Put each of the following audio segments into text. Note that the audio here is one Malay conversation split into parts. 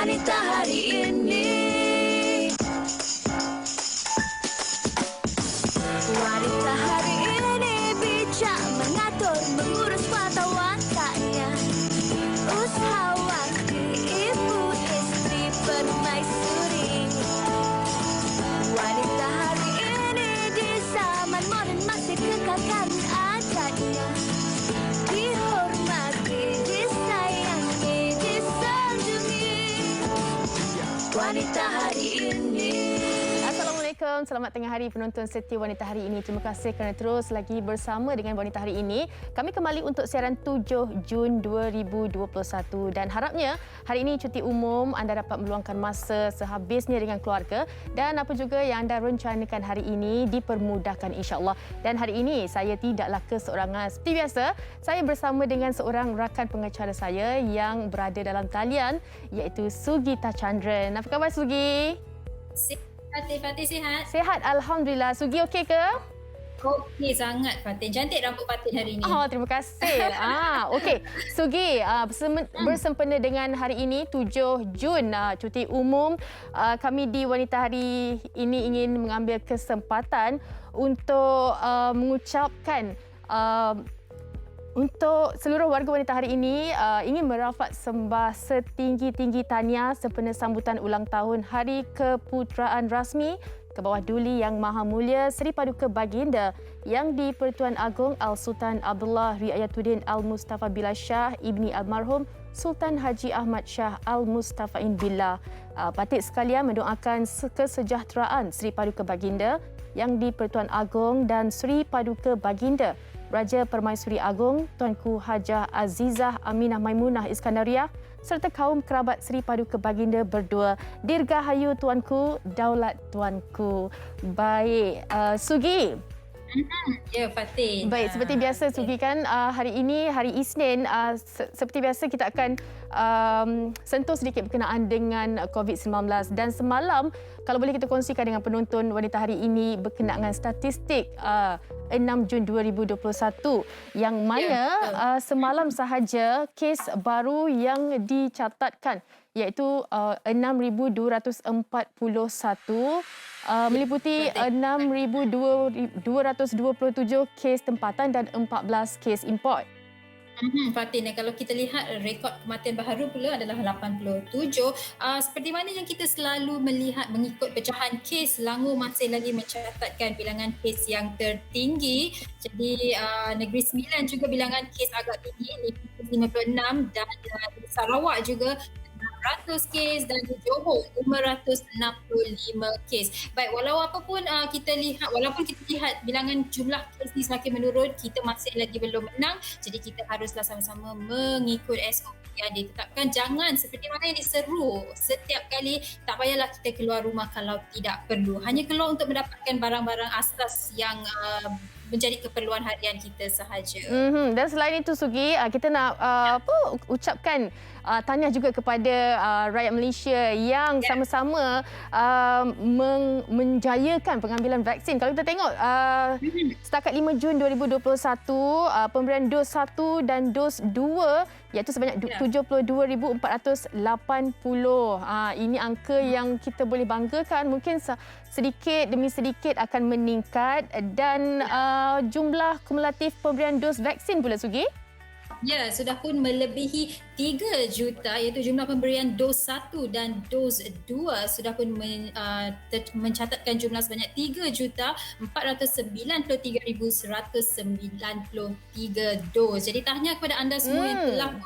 wanita hari ini. Wanita hari ini bijak mengatur, mengurus mata wataknya. Usahawati, ibu, istri, permaisuri. Wanita hari ini di zaman modern masih kekalkan adatnya. Dihormati, disayangi, disanjungi. Wanita hari ini. Assalamualaikum, selamat tengah hari penonton setia Wanita Hari Ini. Terima kasih kerana terus lagi bersama dengan Wanita Hari Ini. Kami kembali untuk siaran 7 Jun 2021 dan harapnya hari ini cuti umum anda dapat meluangkan masa sehabisnya dengan keluarga dan apa juga yang anda rencanakan hari ini dipermudahkan insya-Allah. Dan hari ini saya tidaklah keseorangan. Seperti biasa, saya bersama dengan seorang rakan pengacara saya yang berada dalam talian iaitu Sugita Chandran. Apa khabar Sugi? Fatih sihat? Sihat, Alhamdulillah. Sugi okey ke? Okey sangat Fatih. Cantik rambut Fatih hari ini. Oh, terima kasih. Okey. Sugi, bersempena dengan hari ini 7 Jun cuti umum, kami di Wanita Hari Ini ingin mengambil kesempatan untuk mengucapkan untuk seluruh warga Wanita Hari Ini ingin merafat sembah setinggi-tinggi tahniah sempena sambutan ulang tahun Hari Keputeraan Rasmi ke bawah Duli Yang Maha Mulia Seri Paduka Baginda Yang di-Pertuan Agong Al-Sultan Abdullah Riayatuddin Al-Mustafa Billah Shah Ibni Almarhum Sultan Haji Ahmad Shah Al-Mustafa'in Billah. Patut sekalian mendoakan kesejahteraan Seri Paduka Baginda Yang di-Pertuan Agong dan Seri Paduka Baginda Raja Permaisuri Agong Tuanku Hajah Azizah Aminah Maimunah Iskandariah serta kaum kerabat Seri Paduka Baginda berdua. Dirgahayu Tuanku, Daulat Tuanku. Baik, Sugi. Ya Fatih. Baik, seperti biasa Sugi kan hari ini hari Isnin, seperti biasa kita akan sentuh sedikit berkenaan dengan COVID-19 dan semalam kalau boleh kita kongsikan dengan penonton Wanita Hari Ini berkenaan dengan statistik 6 Jun 2021 yang mana semalam sahaja kes baru yang dicatatkan iaitu 6,241 meliputi 6,227 kes tempatan dan 14 kes import. Fatih, kalau kita lihat rekod kematian baharu pula adalah 87. Seperti mana yang kita selalu melihat mengikut pecahan kes, Selangor masih lagi mencatatkan bilangan kes yang tertinggi. Jadi Negeri Sembilan juga bilangan kes agak tinggi, 56 dan Sarawak juga 600 kes dan di Johor 565 kes. Baik, walaupun kita lihat bilangan jumlah kes ini semakin menurun, kita masih lagi belum menang. Jadi kita haruslah sama-sama mengikut SOP yang ditetapkan. Jangan seperti mana yang diseru setiap kali, tak payahlah kita keluar rumah kalau tidak perlu. Hanya keluar untuk mendapatkan barang-barang asas yang menjadi keperluan harian kita sahaja. Dan selain itu Sugi, kita nak ucapkan tahniah juga kepada rakyat Malaysia yang sama-sama menjayakan pengambilan vaksin. Kalau kita tengok setakat 5 Jun 2021, pemberian dos 1 dan dos 2 iaitu sebanyak 72,480. Ini angka yang kita boleh banggakan. Mungkin sedikit demi sedikit akan meningkat dan jumlah kumulatif pemberian dos vaksin pula Sugi? Ya, sudah pun melebihi 3 juta iaitu jumlah pemberian dos 1 dan dos 2 sudah pun mencatatkan jumlah sebanyak 3,493,193 dos. Jadi tahniah kepada anda semua yang telah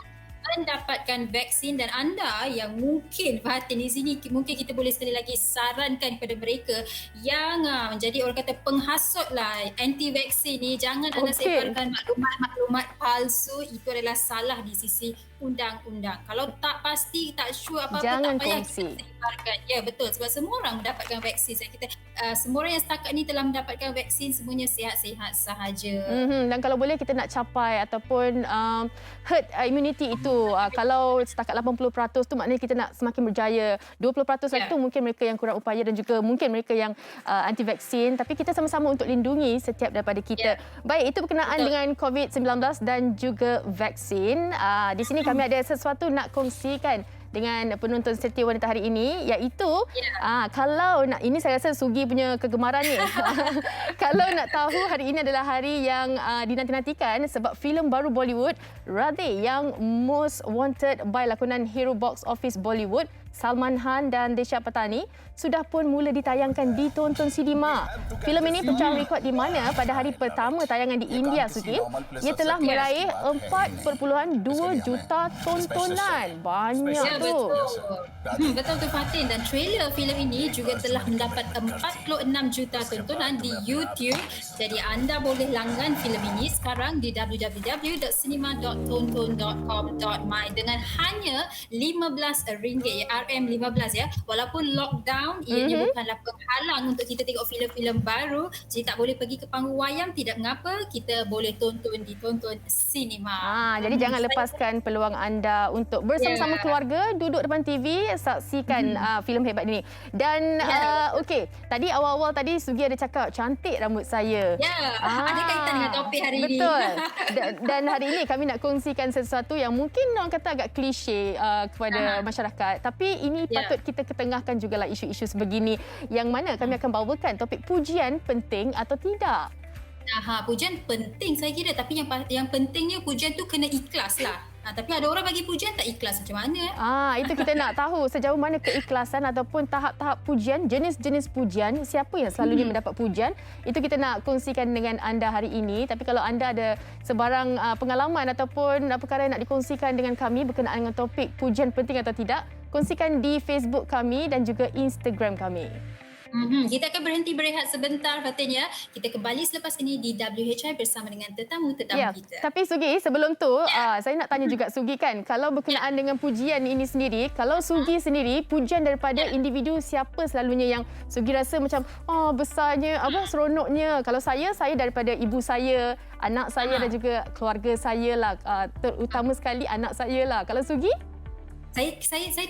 mendapatkan vaksin dan anda yang mungkin Fatih di sini mungkin kita boleh sekali lagi sarankan kepada mereka yang menjadi orang kata penghasut lah anti vaksin ni, jangan anda sebarkan maklumat palsu. Itu adalah salah di sisi undang-undang. Kalau tak pasti, tak sure apa-apa, jangan tak payah kongsi. kita sebarkan. Ya betul, sebab semua orang mendapatkan vaksin. Semua orang yang setakat ni telah mendapatkan vaksin, semuanya sihat-sihat sahaja. Dan kalau boleh kita nak capai ataupun herd immunity itu, kalau setakat 80% tu maknanya kita nak semakin berjaya. 20% lagi tu mungkin mereka yang kurang upaya dan juga mungkin mereka yang anti vaksin, tapi kita sama-sama untuk lindungi setiap daripada kita. Baik, itu berkenaan dengan COVID-19 dan juga vaksin. Di sini kami ada sesuatu nak kongsikan dengan penonton setia wanita hari ini, iaitu kalau nak, ini saya rasa Sugi punya kegemaran ni. Kalau nak tahu, hari ini adalah hari yang dinanti-nantikan sebab filem baru Bollywood Radhe yang most wanted by lakonan hero box office Bollywood Salman Khan dan Desha Patani sudah pun mula ditayangkan di tonton sinema. Filem ini pecah rekod di mana pada hari pertama tayangan di India, Sugi, ia telah meraih 4.2 juta tontonan. Banyak tu. Betul tu Fatin, dan trailer filem ini juga telah mendapat 46 juta tontonan di YouTube. Jadi anda boleh langgan filem ini sekarang di www.cinema.tonton.com.my dengan hanya RM15 RM15 ya. Walaupun lockdown, ianya bukanlah penghalang untuk kita tengok filem-filem baru. Jadi tak boleh pergi ke panggung wayang, tidak mengapa, kita boleh tonton di Tonton Cinema. Jadi jangan lepaskan peluang anda untuk bersama-sama keluarga duduk depan TV saksikan filem hebat ini. Dan okey, tadi awal-awal tadi Sugi ada cakap cantik rambut saya. Ada kaitan dengan topik hari ini. Betul. Dan hari ini kami nak kongsikan sesuatu yang mungkin orang kata agak klise kepada masyarakat, tapi ini patut kita ketengahkan jugalah isu-isu sebegini, yang mana kami akan bawakan topik pujian penting atau tidak. Pujian penting saya kira, tapi yang pentingnya pujian tu kena ikhlas lah. Tapi ada orang bagi pujian tak ikhlas, macam mana? Itu kita nak tahu sejauh mana keikhlasan ataupun tahap-tahap pujian, jenis-jenis pujian, siapa yang selalunya mendapat pujian. Itu kita nak kongsikan dengan anda hari ini. Tapi kalau anda ada sebarang pengalaman ataupun perkara yang nak dikongsikan dengan kami berkenaan dengan topik pujian penting atau tidak, kongsikan di Facebook kami dan juga Instagram kami. Kita akan berhenti berehat sebentar, Fatin ya. Kita kembali selepas ini di WHI bersama dengan tetamu-tetamu kita. Tapi Sugi, sebelum tu saya nak tanya juga Sugi kan, kalau berkenaan dengan pujian ini sendiri, kalau Sugi sendiri, pujian daripada individu siapa selalunya yang Sugi rasa macam besarnya, seronoknya? Kalau saya daripada ibu saya, anak saya dan juga keluarga saya lah, terutama sekali anak saya lah. Kalau Sugi? Saya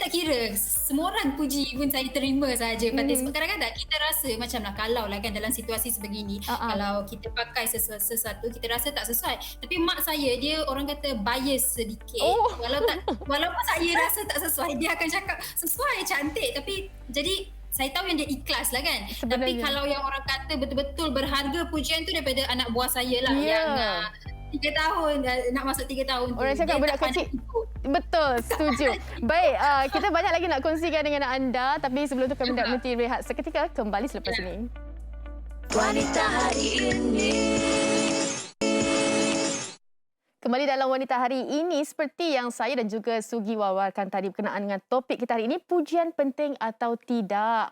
tak kira, semua orang puji pun saya terima saja. Sebab kadang-kadang kita rasa macam kalau lah kan dalam situasi sebegini, kalau kita pakai sesuatu kita rasa tak sesuai. Tapi mak saya, dia orang kata bias sedikit. Walaupun saya rasa tak sesuai, dia akan cakap sesuai, cantik. Tapi jadi saya tahu yang dia ikhlas lah kan. Sebenarnya. Tapi kalau yang orang kata betul-betul berharga pujian tu daripada anak buah saya lah, yang 3 tahun, nak masuk 3 tahun tu. Orang cakap budak kecil. Betul, setuju. Baik, kita banyak lagi nak kongsikan dengan anda, tapi sebelum tu kami nak berhenti rehat seketika, kembali selepas ini. Wanita hari ini. Kembali dalam Wanita Hari ini, seperti yang saya dan juga Sugi wawarkan tadi berkenaan dengan topik kita hari ini, pujian penting atau tidak.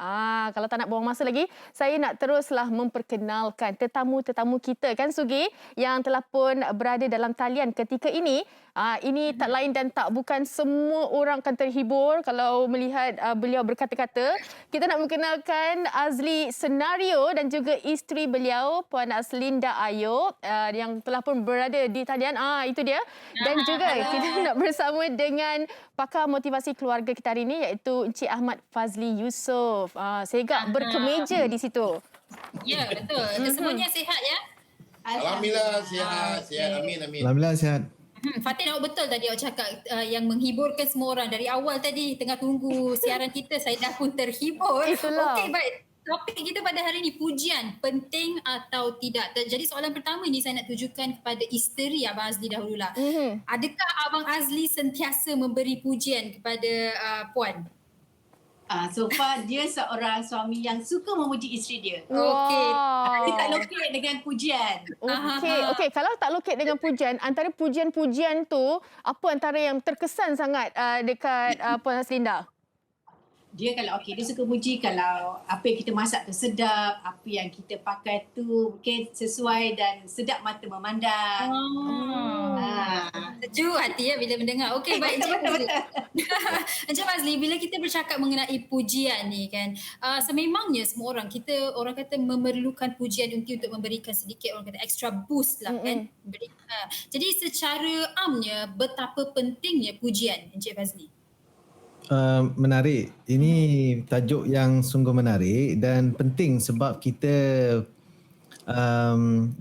Kalau tak nak buang masa lagi, saya nak teruslah memperkenalkan tetamu-tetamu kita kan Sugi, yang telah pun berada dalam talian ketika ini. Ini tak lain dan tak bukan semua orang akan terhibur kalau melihat beliau berkata-kata. Kita nak mengenalkan Azli Senario dan juga isteri beliau, Puan Aslinda Ayub, yang telah pun berada di talian. Itu dia. Dan juga kita nak bersama dengan pakar motivasi keluarga kita hari ini, iaitu Encik Ahmad Fazli Yusof. Segak berkemeja di situ. Ya, betul. Semuanya sihat ya? Alhamdulillah sihat. Amin. Alhamdulillah sihat. Fatin, awak betul tadi awak cakap yang menghiburkan semua orang. Dari awal tadi tengah tunggu siaran kita, saya dah pun terhibur. Itulah. Okey, baik. Topik kita pada hari ini, pujian penting atau tidak. Jadi soalan pertama ini saya nak tujukan kepada isteri Abang Azli dahululah. Adakah Abang Azli sentiasa memberi pujian kepada Puan? So far dia seorang suami yang suka memuji isteri dia. Okey. Dia tak lokek dengan pujian. Okey, kalau tak lokek dengan pujian, antara pujian-pujian tu, apa antara yang terkesan sangat dekat Puan Aslinda? Dia kalau dia suka puji kalau apa yang kita masak tu sedap, apa yang kita pakai tu mungkin sesuai dan sedap mata memandang. Sejuk hati ya bila mendengar. Okey, baik. Betul. Encik Fazli, bila kita bercakap mengenai pujian ni kan, sememangnya semua orang kata memerlukan pujian untuk memberikan sedikit, orang kata extra boost lah kan. Jadi secara amnya, betapa pentingnya pujian, Encik Fazli? Menarik. Ini tajuk yang sungguh menarik dan penting sebab kita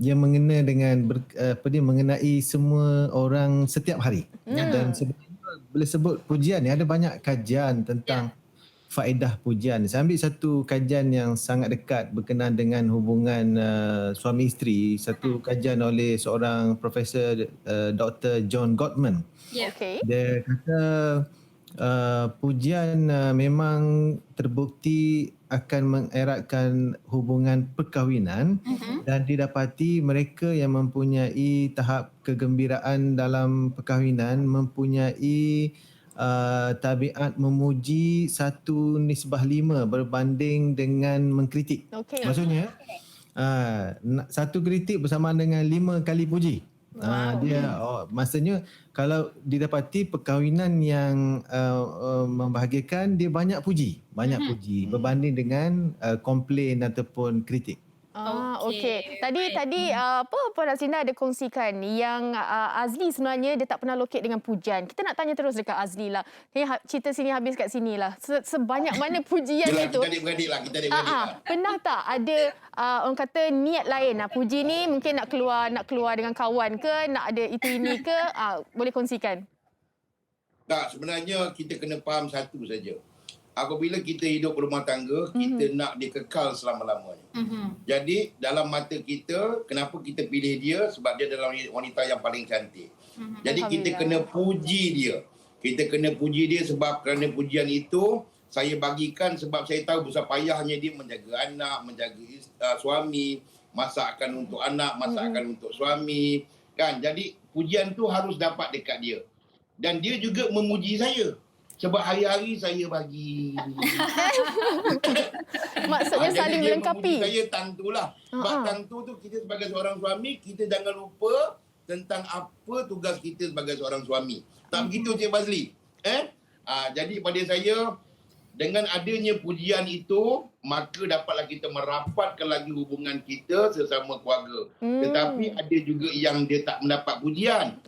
dia mengena dengan mengenai semua orang setiap hari. Dan sebenarnya boleh sebut pujian ni, ada banyak kajian tentang faedah pujian. Saya ambil satu kajian yang sangat dekat berkenaan dengan hubungan suami isteri, satu kajian oleh seorang Profesor Dr. John Gottman. Ya. Okey. Dia kata pujian memang terbukti akan mengeratkan hubungan perkahwinan dan didapati mereka yang mempunyai tahap kegembiraan dalam perkahwinan mempunyai tabiat memuji 1:5 berbanding dengan mengkritik. Okey. Maksudnya satu kritik bersamaan dengan 5 kali puji. Maksudnya kalau didapati perkahwinan yang membahagiakan, dia banyak puji berbanding dengan komplain ataupun kritik. Okey. Tadi apa Puan Haslinda ada kongsikan yang Azli sebenarnya dia tak pernah lokek dengan pujian. Kita nak tanya terus dekat Azli lah. Cerita sini habis kat sini lah. Sebanyak mana pujian itu. Kita adik-beradik lah. Pernah tak ada orang kata niat lain puji ni mungkin nak keluar dengan kawan ke, nak ada itu ini ke, boleh kongsikan. Tak, sebenarnya kita kena faham satu saja. Apabila kita hidup berumah tangga, kita nak dia kekal selama-lamanya. Jadi dalam mata kita, kenapa kita pilih dia? Sebab dia adalah wanita yang paling cantik. Jadi kita kena puji dia. Kita kena puji dia sebab kerana pujian itu saya bagikan sebab saya tahu besar payahnya dia menjaga anak, menjaga suami, masakkan untuk anak, masakkan untuk suami. Kan? Jadi pujian tu harus dapat dekat dia. Dan dia juga memuji saya. Sebab hari-hari saya bagi. Maksudnya saling melengkapi. Saya tang tu lah. Sebab tang tu kita sebagai seorang suami, kita jangan lupa tentang apa tugas kita sebagai seorang suami. Tak begitu Cik Fazli? Jadi pada saya, dengan adanya pujian itu, maka dapatlah kita merapatkan lagi hubungan kita sesama keluarga. Tetapi ada juga yang dia tak mendapat pujian.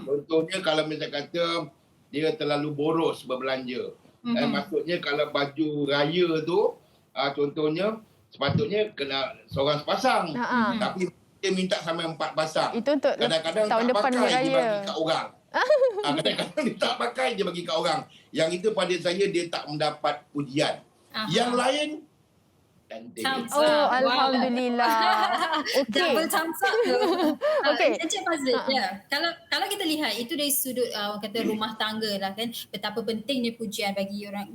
Contohnya kalau misalnya kata, dia terlalu boros berbelanja. Maksudnya kalau baju raya tu, contohnya sepatutnya kena seorang sepasang. Tapi dia minta sampai 4 pasang. Itu untuk kadang-kadang tahun tak depan pakai, raya. dia bagi kat orang. Kadang-kadang dia tak pakai, dia bagi kat orang. Yang itu pada saya dia tak mendapat pujian. Yang lain cantik. Alhamdulillah. Okey. Double thumbs up tu. Okey. Encik Fazli, kalau kita lihat itu dari sudut orang kata rumah tangga lah kan, betapa pentingnya pujian bagi orang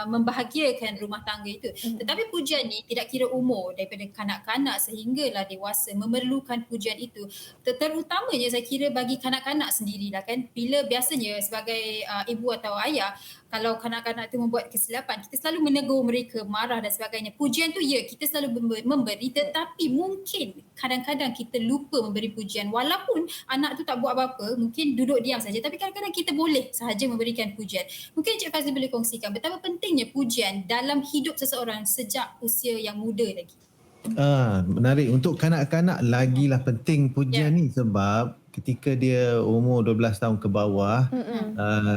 membahagiakan rumah tangga itu. Tetapi pujian ni tidak kira umur, daripada kanak-kanak sehinggalah dewasa memerlukan pujian itu. Terutamanya saya kira bagi kanak-kanak sendirilah kan. Bila biasanya sebagai ibu atau ayah, kalau kanak-kanak tu membuat kesilapan, kita selalu menegur mereka, marah dan sebagainya. Pujian tu kita selalu memberi, tetapi mungkin kadang-kadang kita lupa memberi pujian. Walaupun anak tu tak buat apa-apa, mungkin duduk diam saja, tapi kadang-kadang kita boleh sahaja memberikan pujian. Mungkin Cik Fazli boleh kongsikan betapa pentingnya pujian dalam hidup seseorang sejak usia yang muda lagi. Menarik. Untuk kanak-kanak lagilah penting pujian ni sebab ketika dia umur 12 tahun ke bawah,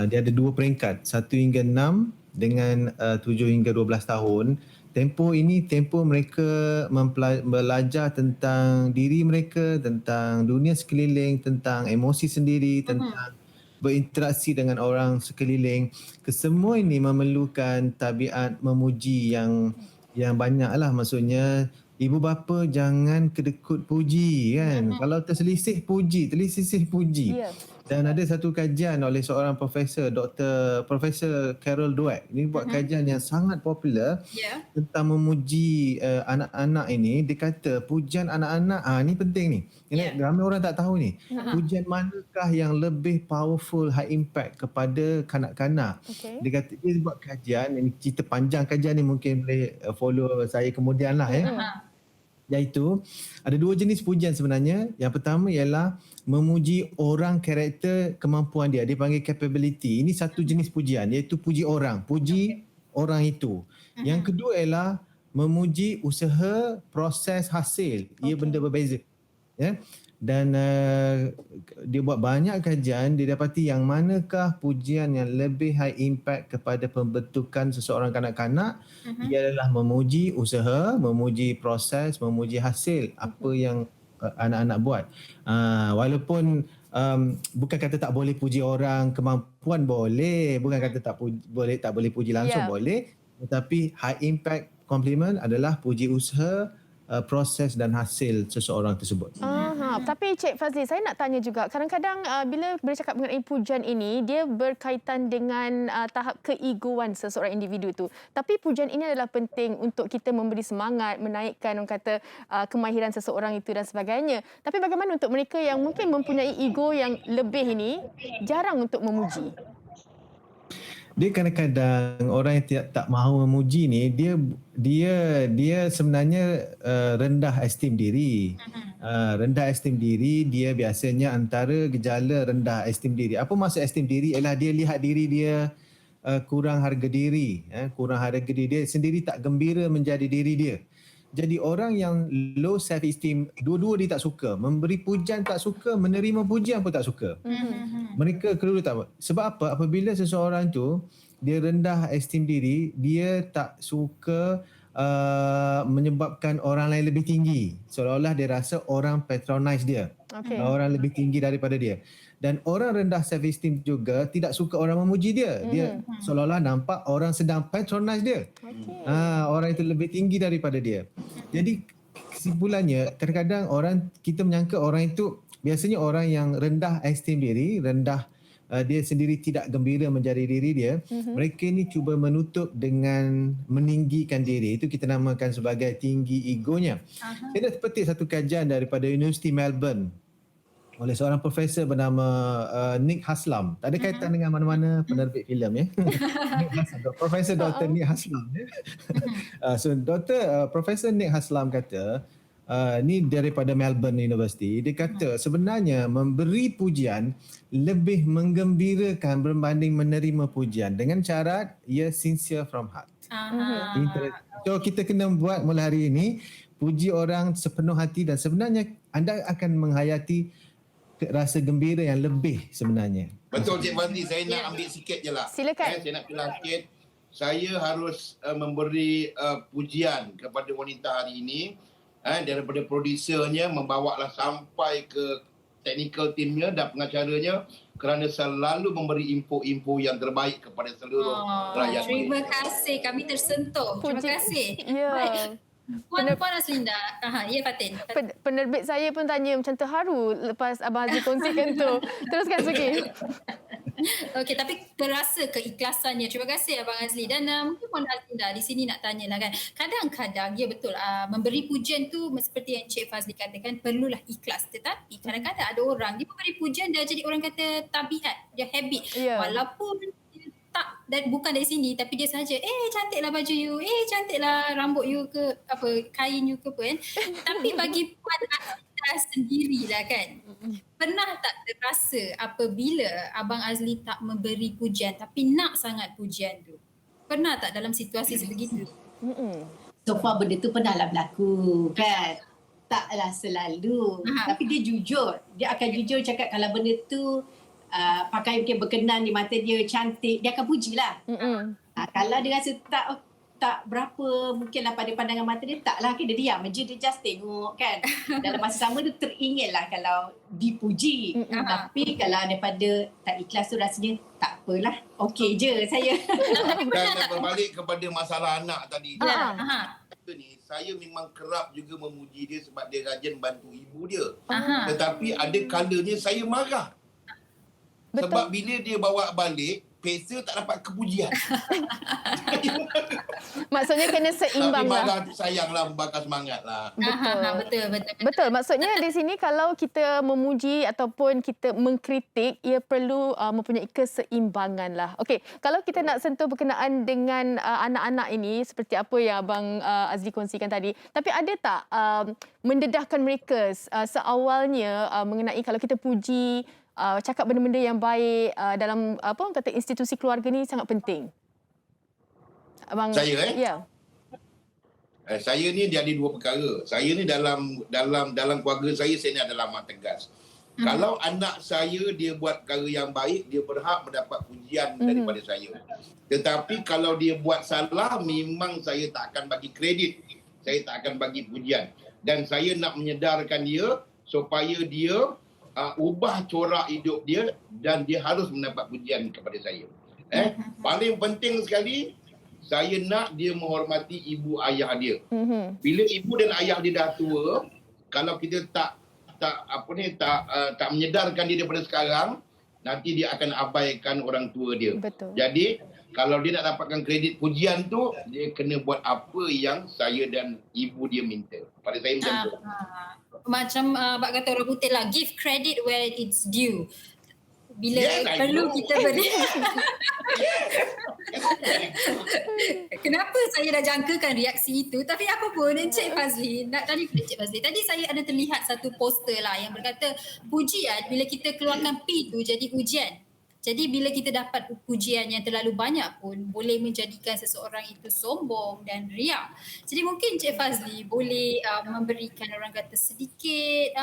dia ada 2 peringkat, 1 hingga 6 dengan 7 hingga 12 tahun. Tempoh ini tempoh mereka belajar tentang diri mereka, tentang dunia sekeliling, tentang emosi sendiri, tentang berinteraksi dengan orang sekeliling. Kesemua ini memerlukan tabiat memuji yang banyaklah. Maksudnya ibu bapa jangan kedekut puji kan. Kalau terselisih puji. Dan ada satu kajian oleh seorang Profesor Carol Dweck. Ini buat kajian yang sangat popular tentang memuji anak-anak ini. Dia kata pujian anak-anak ni penting ni. Ramai orang tak tahu ni. Pujian manakah yang lebih powerful, high impact kepada kanak-kanak. Dia kata dia buat kajian, ini cerita panjang kajian ni, mungkin boleh follow saya kemudian lah Iaitu ada 2 jenis pujian sebenarnya. Yang pertama ialah memuji orang, karakter, kemampuan dia. Dia panggil capability. Ini satu jenis pujian, iaitu puji orang. Puji orang itu. Yang kedua ialah memuji usaha, proses, hasil. Ia benda berbeza. Dan dia buat banyak kajian, dia dapati yang manakah pujian yang lebih high impact kepada pembentukan seseorang kanak-kanak. Ia adalah memuji usaha, memuji proses, memuji hasil apa yang anak-anak buat. Walaupun bukan kata tak boleh puji orang, kemampuan boleh, bukan kata tak boleh puji langsung, boleh, tetapi high impact compliment adalah puji usaha, proses dan hasil seseorang tersebut. Tapi Cik Fazli, saya nak tanya juga, kadang-kadang bila bercakap mengenai pujian ini, dia berkaitan dengan tahap keegoan seseorang individu tu. Tapi pujian ini adalah penting untuk kita memberi semangat, menaikkan orang kata kemahiran seseorang itu dan sebagainya. Tapi bagaimana untuk mereka yang mungkin mempunyai ego yang lebih ini, jarang untuk memuji? Dia kadang-kadang orang yang tak mahu memuji ni, dia sebenarnya rendah esteem diri. Rendah esteem diri, dia biasanya antara gejala rendah esteem diri. Apa maksud esteem diri? Ialah dia lihat diri dia kurang harga diri. Kurang harga diri, dia sendiri tak gembira menjadi diri dia. Jadi orang yang low self esteem, dua-dua dia tak suka. Memberi pujian tak suka, menerima pujian pun tak suka. Mereka keliru tak. Sebab apa? Apabila seseorang tu dia rendah esteem diri, dia tak suka menyebabkan orang lain lebih tinggi. Seolah-olah dia rasa orang patronize dia. Orang lebih tinggi daripada dia. Dan orang rendah self esteem juga tidak suka orang memuji dia. Dia seolah-olah nampak orang sedang patronize dia. Orang itu lebih tinggi daripada dia. Jadi kesimpulannya, kadang-kadang kita menyangka orang itu biasanya orang yang rendah esteem diri, dia sendiri tidak gembira menjadi diri dia. Mereka ni cuba menutup dengan meninggikan diri. Itu kita namakan sebagai tinggi egonya. Saya dah petik satu kajian daripada Universiti Melbourne oleh seorang profesor bernama Nick Haslam. Tak ada kaitan dengan mana-mana penerbit filem, ya. Profesor Dr. Nick Haslam. Profesor Nick Haslam kata, ni daripada Melbourne University, dia kata sebenarnya memberi pujian lebih menggembirakan berbanding menerima pujian dengan syarat ia sincere from heart. So kita kena buat mulai hari ini, puji orang sepenuh hati dan sebenarnya anda akan menghayati rasa gembira yang lebih sebenarnya. Betul Cik Fazli, saya nak ambil sikit je lah. Silakan. Saya nak bilang sikit, saya harus memberi pujian kepada wanita hari ini, daripada produsernya membawalah sampai ke technical teamnya dan pengacaranya kerana selalu memberi info-info yang terbaik kepada seluruh rakyat. Terima kasih, kami tersentuh. Terima kasih. Ya. Puan Aslinda. Ya Fatin. Penerbit saya pun tanya macam terharu lepas Abang Azli kongsikan tu. Teruskan Suki. Okey, tapi terasa keikhlasannya. Terima kasih Abang Azli. Dan mungkin Puan Aslinda di sini nak tanyalah kan. Kadang-kadang, ya betul, memberi pujian tu seperti yang Cik Fazli katakan, perlulah ikhlas. Tetapi kadang-kadang ada orang, dia memberi pujian dah jadi orang kata tabiat, dia habit. Walaupun tak, dan bukan dari sini, tapi dia saja cantiklah baju you, cantiklah rambut you ke apa, kain you ke apa kan. Tapi bagi Puan Aslinda sendirilah kan, pernah tak terasa apabila Abang Azli tak memberi pujian tapi nak sangat pujian tu? Pernah tak dalam situasi sebegitu? So far benda tu pernahlah berlaku kan. Taklah selalu. Tapi dia jujur. Dia akan jujur cakap kalau benda tu pakai mungkin berkenan di mata dia, cantik, dia akan pujilah. Kalau dia rasa tak berapa mungkinlah pada pandangan mata dia, taklah, dia diam je, dia just tengok kan. Dalam masa sama dia teringinlah kalau dipuji. Tapi kalau daripada tak ikhlas tu rasanya tak apalah, okey je saya. Dan berbalik kepada masalah anak tadi. Ni, saya memang kerap juga memuji dia sebab dia rajin bantu ibu dia. Tetapi ada kalanya saya marah. Betul. Sebab bila dia bawa balik, pesa tak dapat kepujian. Maksudnya kena seimbang tapi lah. marah tu sayanglah, membakar semangat lah. Betul. Maksudnya di sini kalau kita memuji ataupun kita mengkritik, ia perlu mempunyai keseimbangan lah. Okey, kalau kita nak sentuh berkenaan dengan anak-anak ini, seperti apa yang Abang Azli kongsikan tadi, tapi ada tak mendedahkan mereka seawalnya mengenai kalau kita puji, cakap benda-benda yang baik dalam apa orang kata institusi keluarga ni sangat penting. Abang, saya ya. Saya ni dia ada dua perkara. Saya ni dalam keluarga saya ni adalah amat tegas. Kalau anak saya dia buat perkara yang baik, dia berhak mendapat pujian daripada saya. Tetapi kalau dia buat salah, memang saya tak akan bagi kredit. Saya tak akan bagi pujian. Dan saya nak menyedarkan dia supaya dia ubah corak hidup dia dan dia harus mendapat pujian kepada saya. Paling penting sekali, saya nak dia menghormati ibu ayah dia. Bila ibu dan ayah dia dah tua, kalau kita tak menyedarkan dia daripada sekarang, nanti dia akan abaikan orang tua dia. Betul. Jadi kalau dia nak dapatkan kredit pujian tu, dia kena buat apa yang saya dan ibu dia minta. Pada saya macam tu. Macam Abang kata orang putih lah, give credit where it's due. Bila perlu kita beri. Kenapa saya dah jangkakan reaksi itu? Tapi apa pun, Encik Fazli, nak tanya kepada Encik Fazli. Tadi saya ada terlihat satu poster lah yang berkata pujian, bila kita keluarkan P tu jadi ujian. Jadi bila kita dapat pujian yang terlalu banyak pun boleh menjadikan seseorang itu sombong dan riak. Jadi mungkin Encik Fazli boleh memberikan orang kata sedikit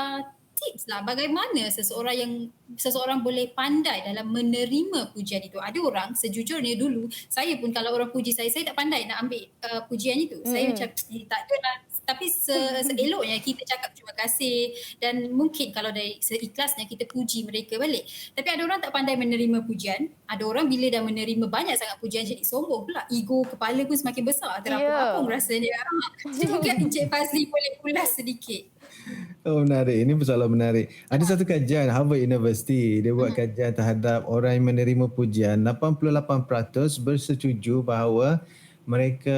tips lah bagaimana seseorang boleh pandai dalam menerima pujian itu. Ada orang sejujurnya dulu, saya pun kalau orang puji saya tak pandai nak ambil pujian itu. Saya macam tak ada lah. Tapi seeloknya kita cakap terima kasih dan mungkin kalau dari seikhlasnya kita puji mereka balik. Tapi ada orang tak pandai menerima pujian. Ada orang bila dah menerima banyak sangat pujian jadi sombong pula. Ego kepala pun semakin besar. Terapung-apung rasanya. Jadi mungkin Encik Fazli boleh ulas sedikit. Oh, menarik. Ini persoalan menarik. Ada satu kajian Harvard University. Dia buat kajian terhadap orang yang menerima pujian. 88% bersetuju bahawa mereka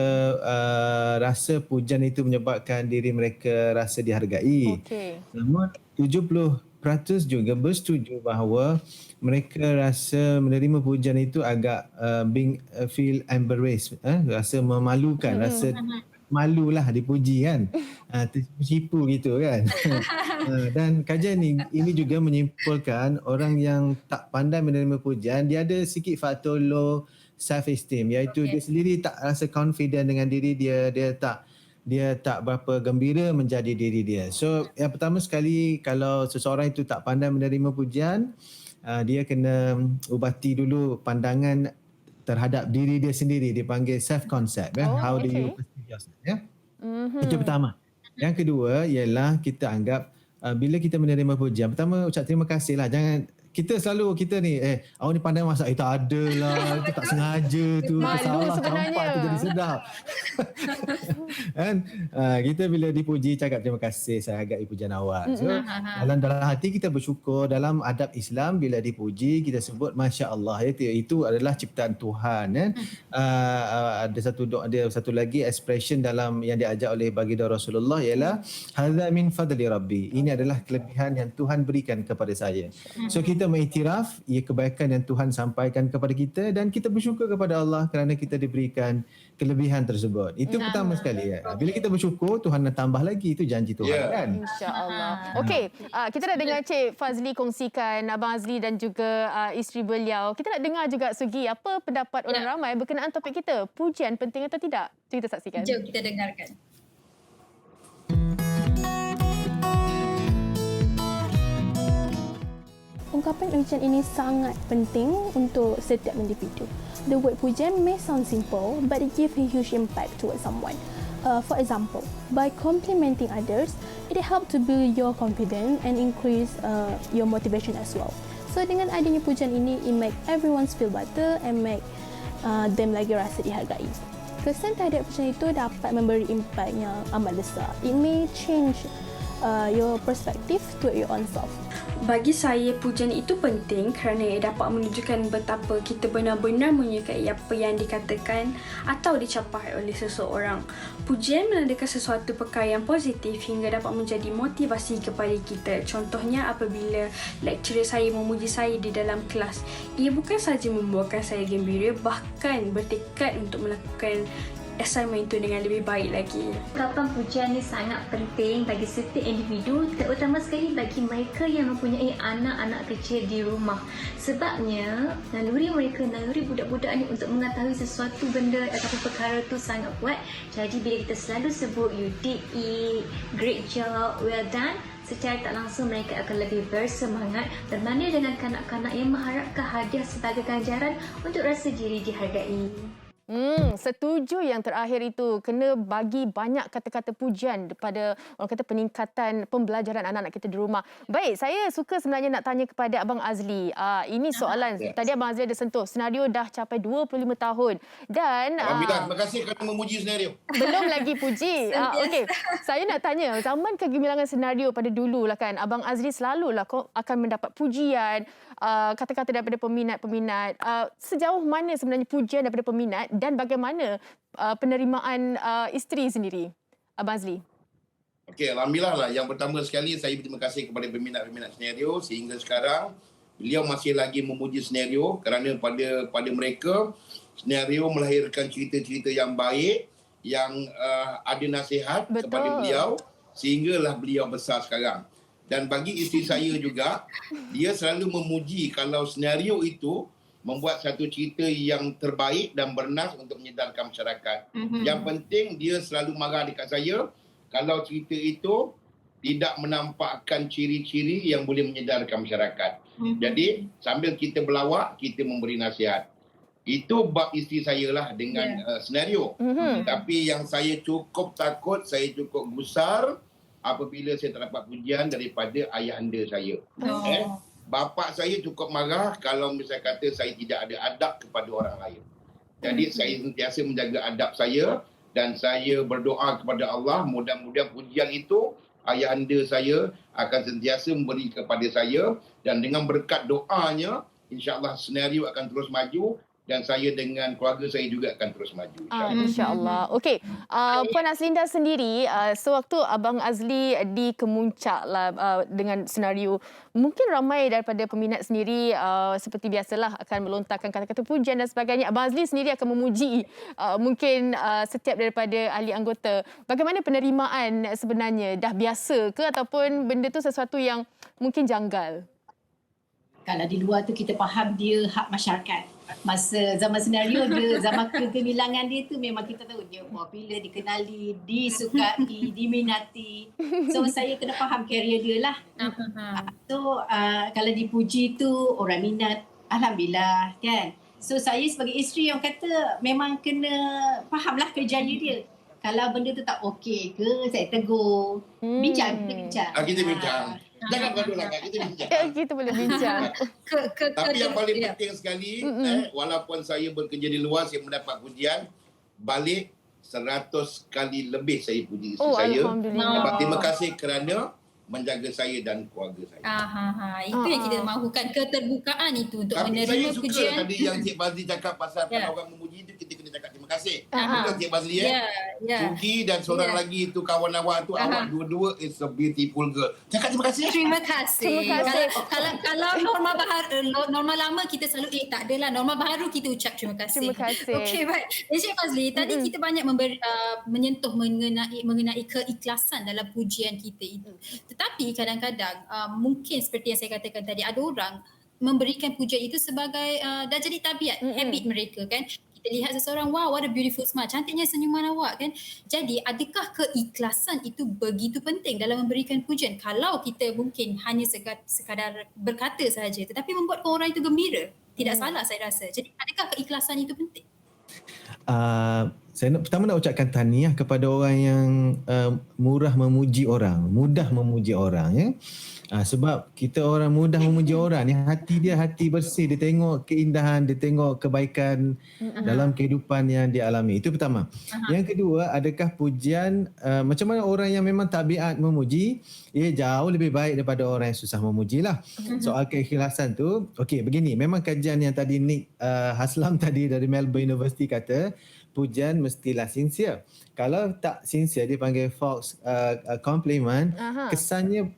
rasa pujian itu menyebabkan diri mereka rasa dihargai. Namun 70% juga bersetuju bahawa mereka rasa menerima pujian itu agak feel embarrassed, rasa memalukan, rasa malulah dipuji kan. Tersipu gitu kan. Dan kajian ini juga menyimpulkan orang yang tak pandai menerima pujian, dia ada sikit faktor low self-esteem, iaitu dia sendiri tak rasa confident dengan diri dia, dia tak berapa gembira menjadi diri dia. So yang pertama sekali, kalau seseorang itu tak pandai menerima pujian, dia kena ubati dulu pandangan terhadap diri dia sendiri. Dipanggil self-concept. How do you perceive yourself? Itu pertama. Yang kedua ialah kita anggap bila kita menerima pujian, pertama ucap terima kasih lah. Jangan kita ni awak ni pandai masak, tak ada lah, itu tak sengaja tu, salah campak tu jadi sedap. Kan kita bila dipuji cakap terima kasih, saya hargai pujian awak. So dalam hati kita bersyukur. Dalam adab Islam bila dipuji kita sebut masya-Allah, itu adalah ciptaan Tuhan kan. Ada satu doa, ada satu lagi expression dalam yang diajar oleh baginda Rasulullah ialah hadza min fadli rabbi, ini adalah kelebihan yang Tuhan berikan kepada saya. So kita mengiktiraf ia kebaikan yang Tuhan sampaikan kepada kita dan kita bersyukur kepada Allah kerana kita diberikan kelebihan tersebut. Itu pertama sekali ya. Bila kita bersyukur, Tuhan nak tambah lagi, itu janji Tuhan kan. Insya-Allah. Okey, kita nak dengar Cik Fazli kongsikan Abang Azli dan juga isteri beliau. Kita nak dengar juga Sugi, apa pendapat orang ramai berkenaan topik kita, pujian penting atau tidak? Jom kita saksikan. Jom kita dengarkan. Ungkapan ujian ini sangat penting untuk setiap individu. The word pujian may sound simple, but it gives a huge impact towards someone. For example, by complimenting others, it helps to build your confidence and increase your motivation as well. So dengan adanya pujian ini, it make everyone feel better and make them lagi rasa dihargai. Kesan terhadap pujian itu dapat memberi impact yang amat besar. It may change your perspective toward your own self. Bagi saya, pujian itu penting kerana ia dapat menunjukkan betapa kita benar-benar menyukai apa yang dikatakan atau dicapai oleh seseorang. Pujian menandakan sesuatu perkara yang positif hingga dapat menjadi motivasi kepada kita. Contohnya apabila lecturer saya memuji saya di dalam kelas. Ia bukan sahaja membuatkan saya gembira, bahkan bertekad untuk melakukan assignment itu dengan lebih baik lagi. Ungkapan pujian ini sangat penting bagi setiap individu, terutama sekali bagi mereka yang mempunyai anak-anak kecil di rumah. Sebabnya, naluri mereka, naluri budak-budak ini untuk mengetahui sesuatu benda ataupun perkara itu sangat kuat. Jadi bila kita selalu sebut you did it, great job, well done, secara tak langsung mereka akan lebih bersemangat berbanding dengan kanak-kanak yang mengharapkan hadiah sebagai ganjaran untuk rasa diri dihargai. Setuju yang terakhir itu. Kena bagi banyak kata-kata pujian daripada orang kata peningkatan pembelajaran anak-anak kita di rumah. Baik, saya suka sebenarnya nak tanya kepada Abang Azli. Ini soalan. Tadi Abang Azli ada sentuh. Senario dah capai 25 tahun. Dan Alhamdulillah, terima kasih kerana memuji senario. belum lagi puji. Okey, saya nak tanya, zaman kegemilangan senario pada dulu lah kan, Abang Azli selalulah akan mendapat pujian, kata-kata daripada peminat-peminat. Sejauh mana sebenarnya pujian daripada peminat dan bagaimana penerimaan isteri sendiri, Abang Azli? Okey, Alhamdulillah lah. Yang pertama sekali, saya berterima kasih kepada peminat-peminat senario sehingga sekarang beliau masih lagi memuji senario kerana pada mereka, senario melahirkan cerita-cerita yang baik, yang ada nasihat kepada beliau sehinggalah beliau besar sekarang. Dan bagi isteri saya juga, dia selalu memuji kalau senario itu membuat satu cerita yang terbaik dan bernas untuk menyedarkan masyarakat. Yang penting dia selalu marah dekat saya kalau cerita itu tidak menampakkan ciri-ciri yang boleh menyedarkan masyarakat. Jadi sambil kita berlawak, kita memberi nasihat. Itu bab isteri saya lah dengan senario. Tapi yang saya cukup takut, saya cukup gusar apabila saya tak dapat pujian daripada ayahanda saya. Bapa saya cukup marah kalau misalnya kata saya tidak ada adab kepada orang lain. Jadi saya sentiasa menjaga adab saya dan saya berdoa kepada Allah mudah-mudahan pujian itu ayahanda saya akan sentiasa memberi kepada saya dan dengan berkat doanya insya-Allah senario akan terus maju dan saya dengan keluarga saya juga akan terus maju. InsyaAllah. Okey, Puan Aslinda sendiri, sewaktu Abang Azli di kemuncak lah dengan senario, mungkin ramai daripada peminat sendiri seperti biasalah akan melontarkan kata-kata pujian dan sebagainya. Abang Azli sendiri akan memuji mungkin setiap daripada ahli anggota. Bagaimana penerimaan sebenarnya? Dah biasa ke ataupun benda tu sesuatu yang mungkin janggal? Kalau di luar tu kita faham dia hak masyarakat. Masa zaman senario dia, zaman kegemilangan dia tu memang kita tahu dia popular, dikenali, disukai, diminati. So saya kena faham career dia lah. So kalau dipuji tu orang minat, Alhamdulillah kan. So saya sebagai isteri yang kata memang kena fahamlah kerjaya dia. Kalau benda tu tak okey ke, saya tegur. Bincang, kita bincang. Kita bincang. Jangan gaduh lah, kita bincang. Kita boleh bincang. Tapi yang paling penting sekali, walaupun saya bekerja di luar, saya mendapat pujian, balik 100 kali lebih saya puji isteri saya. Alhamdulillah. Terima kasih kerana menjaga saya dan keluarga saya. Itu yang kita mahukan, keterbukaan itu untuk tapi menerima saya suka pujian. tadi yang Cik Bazli cakap pasal kalau orang memuji itu kita kena cakap terima kasih. Betul Cik Bazli Sugi dan seorang lagi itu kawan awak tu, awak dua-dua is a beautiful girl. Cakap terima kasih. Terima kasih. Terima kasih. Kalau norma lama kita selalu tak adalah, norma baru kita ucap terima kasih. Terima kasih. Okey, baik. Cik Fazli, tadi kita banyak menyentuh mengenai keikhlasan dalam pujian kita itu. Tetapi kadang-kadang mungkin seperti yang saya katakan tadi, ada orang memberikan pujian itu sebagai dah jadi tabiat, habit mereka kan. Kita lihat seseorang, wow, what a beautiful smile, cantiknya senyuman awak kan. Jadi adakah keikhlasan itu begitu penting dalam memberikan pujian? Kalau kita mungkin hanya sekadar berkata sahaja tetapi membuatkan orang itu gembira, tidak salah saya rasa. Jadi adakah keikhlasan itu penting? Saya pertama nak ucapkan tahniah kepada orang yang mudah memuji orang ya. Sebab kita orang mudah memuji orang ni, hati dia hati bersih, dia tengok keindahan, dia tengok kebaikan dalam kehidupan yang dia alami. Itu pertama. Yang kedua, adakah pujian macam mana orang yang memang tabiat memuji, ia jauh lebih baik daripada orang yang susah memuji lah. Soal keikhlasan tu, okey begini, memang kajian yang tadi Nick Haslam tadi dari Melbourne University kata pujian mestilah sincere. Kalau tak sincere, dia panggil false compliment, kesannya